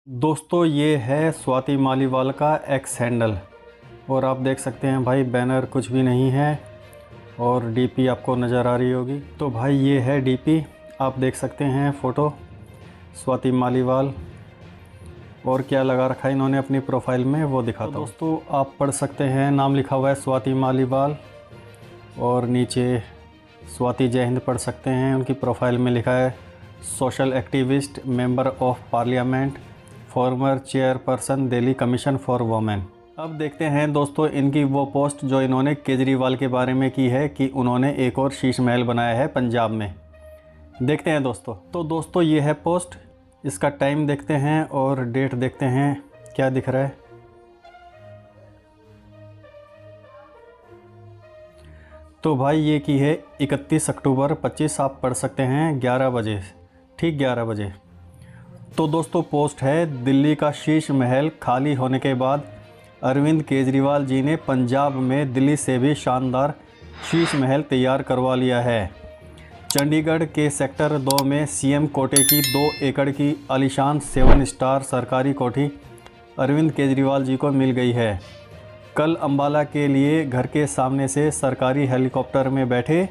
दोस्तों ये है स्वाति मालीवाल का एक्स हैंडल और आप देख सकते हैं भाई बैनर कुछ भी नहीं है और डीपी आपको नज़र आ रही होगी। तो भाई ये है डीपी, आप देख सकते हैं फ़ोटो स्वाति मालीवाल और क्या लगा रखा है इन्होंने अपनी प्रोफाइल में वो दिखाता हूँ। दोस्तों आप पढ़ सकते हैं, नाम लिखा हुआ है स्वाति मालीवाल और नीचे स्वाति जय हिंद पढ़ सकते हैं। उनकी प्रोफाइल में लिखा है social activist, member of parliament, farmer chairperson Delhi commission for women. अब देखते हैं दोस्तों इनकी वो पोस्ट जो इन्होंने केजरीवाल के बारे में की है कि उन्होंने एक और शीश महल बनाया है पंजाब में। देखते हैं दोस्तों। तो दोस्तों ये है पोस्ट, इसका टाइम देखते हैं और डेट देखते हैं क्या दिख रहा है। तो भाई ये की है 31 अक्टूबर 25, आप पढ़ सकते हैं 11 बजे, ठीक 11 बजे। तो दोस्तों पोस्ट है, दिल्ली का शीश महल खाली होने के बाद अरविंद केजरीवाल जी ने पंजाब में दिल्ली से भी शानदार शीश महल तैयार करवा लिया है। चंडीगढ़ के सेक्टर 2 में सीएम कोटे की 2 एकड़ की आलीशान 7 स्टार सरकारी कोठी अरविंद केजरीवाल जी को मिल गई है। कल अंबाला के लिए घर के सामने से सरकारी हेलीकॉप्टर में बैठे,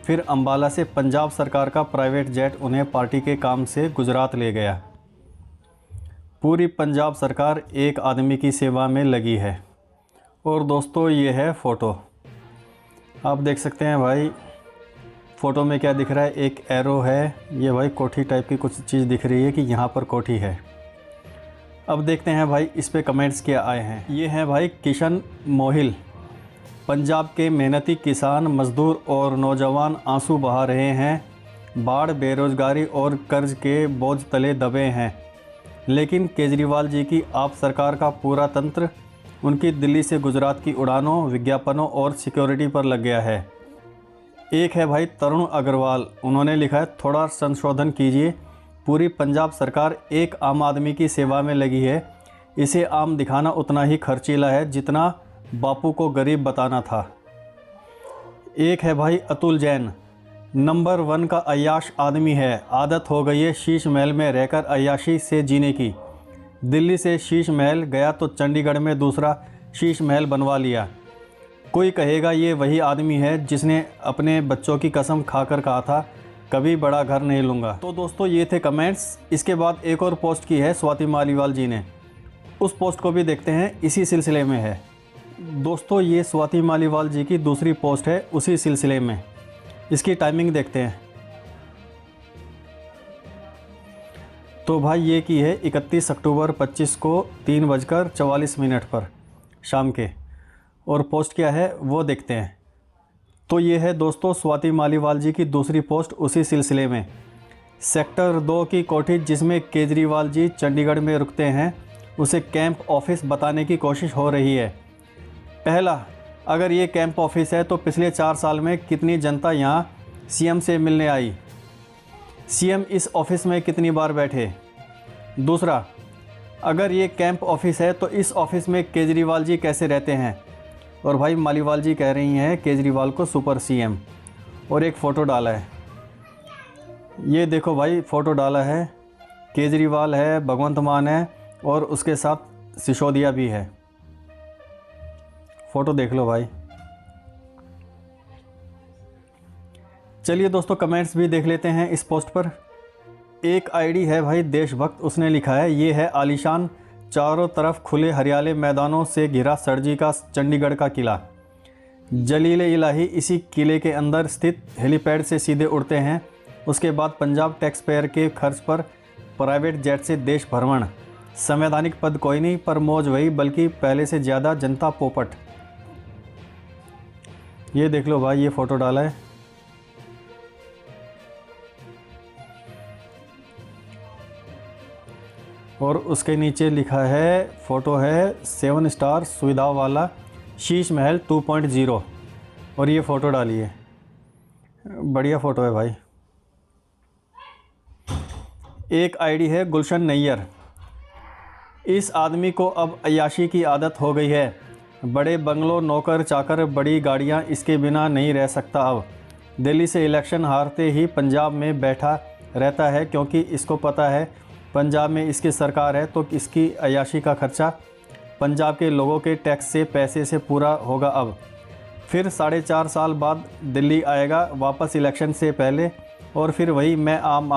फिर अंबाला से पंजाब सरकार का प्राइवेट जेट उन्हें पार्टी के काम से गुजरात ले गया। पूरी पंजाब सरकार एक आदमी की सेवा में लगी है। और दोस्तों ये है फ़ोटो, आप देख सकते हैं भाई फ़ोटो में क्या दिख रहा है, एक एरो है, ये भाई कोठी टाइप की कुछ चीज़ दिख रही है कि यहाँ पर कोठी है। अब देखते हैं भाई इस पे कमेंट्स क्या आए हैं। ये है भाई किशन मोहिल, पंजाब के मेहनती किसान, मजदूर और नौजवान आंसू बहा रहे हैं, बाढ़, बेरोजगारी और कर्ज के बोझ तले दबे हैं, लेकिन केजरीवाल जी की आप सरकार का पूरा तंत्र उनकी दिल्ली से गुजरात की उड़ानों, विज्ञापनों और सिक्योरिटी पर लग गया है। एक है भाई तरुण अग्रवाल, उन्होंने लिखा है थोड़ा संशोधन कीजिए, पूरी पंजाब सरकार एक आम आदमी की सेवा में लगी है, इसे आम दिखाना उतना ही खर्चीला है जितना बापू को गरीब बताना था। एक है भाई अतुल जैन, नंबर 1 का अय्याश आदमी है, आदत हो गई है शीश महल में रहकर अय्याशी से जीने की। दिल्ली से शीश महल गया तो चंडीगढ़ में दूसरा शीश महल बनवा लिया। कोई कहेगा ये वही आदमी है जिसने अपने बच्चों की कसम खाकर कहा था कभी बड़ा घर नहीं लूँगा। तो दोस्तों ये थे कमेंट्स। इसके बाद एक और पोस्ट की है स्वाति मालीवाल जी ने, उस पोस्ट को भी देखते हैं, इसी सिलसिले में है। दोस्तों ये स्वाति मालीवाल जी की दूसरी पोस्ट है उसी सिलसिले में, इसकी टाइमिंग देखते हैं। तो भाई ये की है 31 अक्टूबर 25 को 3:44 पर शाम के, और पोस्ट क्या है वो देखते हैं। तो ये है दोस्तों स्वाति मालीवाल जी की दूसरी पोस्ट उसी सिलसिले में। सेक्टर 2 की कोठी जिसमें केजरीवाल जी चंडीगढ़ में रुकते हैं, उसे कैंप ऑफिस बताने की कोशिश हो रही है। पहला, अगर ये कैंप ऑफिस है तो पिछले 4 साल में कितनी जनता यहाँ सीएम से मिलने आई, सीएम इस ऑफिस में कितनी बार बैठे। दूसरा, अगर ये कैंप ऑफिस है तो इस ऑफिस में केजरीवाल जी कैसे रहते हैं। और भाई मालीवाल जी कह रही हैं केजरीवाल को सुपर सीएम, और एक फ़ोटो डाला है, ये देखो भाई फ़ोटो डाला है, केजरीवाल है, भगवंत मान है और उसके साथ सिसोदिया भी है। फ़ोटो देख लो भाई। चलिए दोस्तों कमेंट्स भी देख लेते हैं इस पोस्ट पर। एक आईडी है भाई देशभक्त, उसने लिखा है ये है आलीशान, चारों तरफ खुले हरियाले मैदानों से घिरा सरजी का चंडीगढ़ का किला। जलीले इलाही इसी किले के अंदर स्थित हेलीपैड से सीधे उड़ते हैं, उसके बाद पंजाब टैक्स पेयर के खर्च पर प्राइवेट जेट से देश भ्रमण। संवैधानिक पद कोई नहीं पर मौज वही, बल्कि पहले से ज़्यादा जनता पोपट। ये देख लो भाई, ये फ़ोटो डाला है। और उसके नीचे लिखा है, फ़ोटो है 7 स्टार सुविधा वाला शीश महल 2.0, और ये फ़ोटो डाली है, बढ़िया फ़ोटो है भाई। एक आईडी है गुलशन नैयर, इस आदमी को अब अय्याशी की आदत हो गई है, बड़े बंगलों, नौकर चाकर, बड़ी गाड़ियां, इसके बिना नहीं रह सकता अब। दिल्ली से इलेक्शन हारते ही पंजाब में बैठा रहता है क्योंकि इसको पता है पंजाब में इसकी सरकार है तो इसकी अय्याशी का खर्चा पंजाब के लोगों के टैक्स से पैसे से पूरा होगा। अब फिर 4.5 साल बाद दिल्ली आएगा वापस इलेक्शन से पहले और फिर वही मैं आम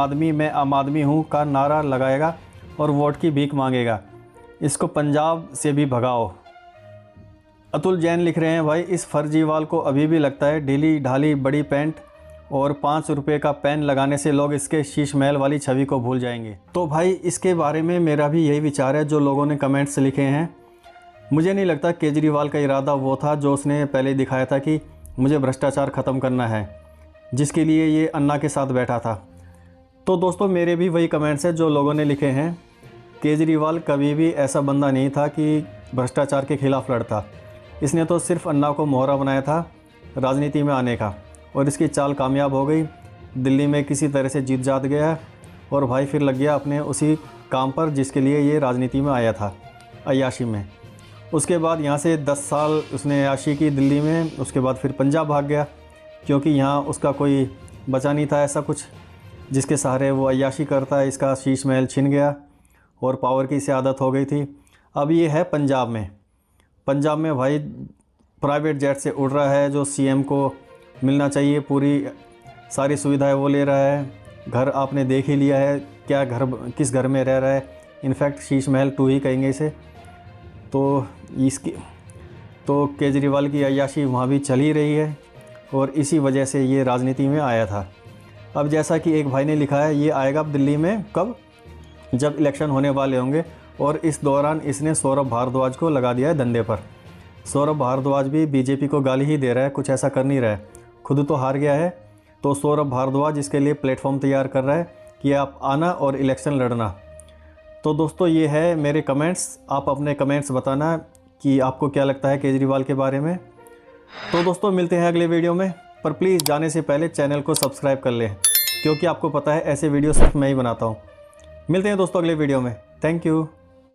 आदमी हूँ का नारा लगाएगा और वोट की भीख मांगेगा। इसको पंजाब से भी भगाओ। अतुल जैन लिख रहे हैं, भाई इस फर्जीवाल को अभी भी लगता है ढीली ढाली बड़ी पैंट और 5 रुपये का पेन लगाने से लोग इसके शीश महल वाली छवि को भूल जाएंगे। तो भाई इसके बारे में मेरा भी यही विचार है जो लोगों ने कमेंट्स लिखे हैं। मुझे नहीं लगता केजरीवाल का इरादा वो था जो उसने पहले दिखाया था कि मुझे भ्रष्टाचार ख़त्म करना है, जिसके लिए ये अन्ना के साथ बैठा था। तो दोस्तों मेरे भी वही कमेंट्स हैं जो लोगों ने लिखे हैं। केजरीवाल कभी भी ऐसा बंदा नहीं था कि भ्रष्टाचार के ख़िलाफ़ लड़ता। इसने तो सिर्फ अन्ना को मोहरा बनाया था राजनीति में आने का और इसकी चाल कामयाब हो गई। दिल्ली में किसी तरह से जीत जात गया और भाई फिर लग गया अपने उसी काम पर जिसके लिए ये राजनीति में आया था, अय्याशी में। उसके बाद यहाँ से 10 साल उसने अय्याशी की दिल्ली में, उसके बाद फिर पंजाब भाग गया क्योंकि यहाँ उसका कोई बचा नहीं था ऐसा कुछ जिसके सहारे वो अय्याशी करता है। इसका शीश महल छिन गया और पावर की इसे आदत हो गई थी। अब ये है पंजाब में। पंजाब में भाई प्राइवेट जेट से उड़ रहा है, जो सीएम को मिलना चाहिए पूरी सारी सुविधाएं वो ले रहा है। घर आपने देख ही लिया है क्या, घर किस घर में रह रहा है। इनफैक्ट शीश महल 2 ही कहेंगे इसे। तो केजरीवाल की अय्याशी वहाँ भी चल ही रही है और इसी वजह से ये राजनीति में आया था। अब जैसा कि एक भाई ने लिखा है, ये आएगा अब दिल्ली में कब, जब इलेक्शन होने वाले होंगे और इस दौरान इसने सौरभ भारद्वाज को लगा दिया है धंधे पर। सौरभ भारद्वाज भी बीजेपी को गाली ही दे रहा है, कुछ ऐसा कर नहीं रहा है, खुद तो हार गया है। तो सौरभ भारद्वाज इसके लिए प्लेटफॉर्म तैयार कर रहा है कि आप आना और इलेक्शन लड़ना। तो दोस्तों ये है मेरे कमेंट्स। आप अपने कमेंट्स बताना कि आपको क्या लगता है केजरीवाल के बारे में। तो दोस्तों मिलते हैं अगले वीडियो में, पर प्लीज़ जाने से पहले चैनल को सब्सक्राइब कर लें क्योंकि आपको पता है ऐसे वीडियो सिर्फ मैं ही बनाता हूँ। मिलते हैं दोस्तों अगले वीडियो में। Thank you.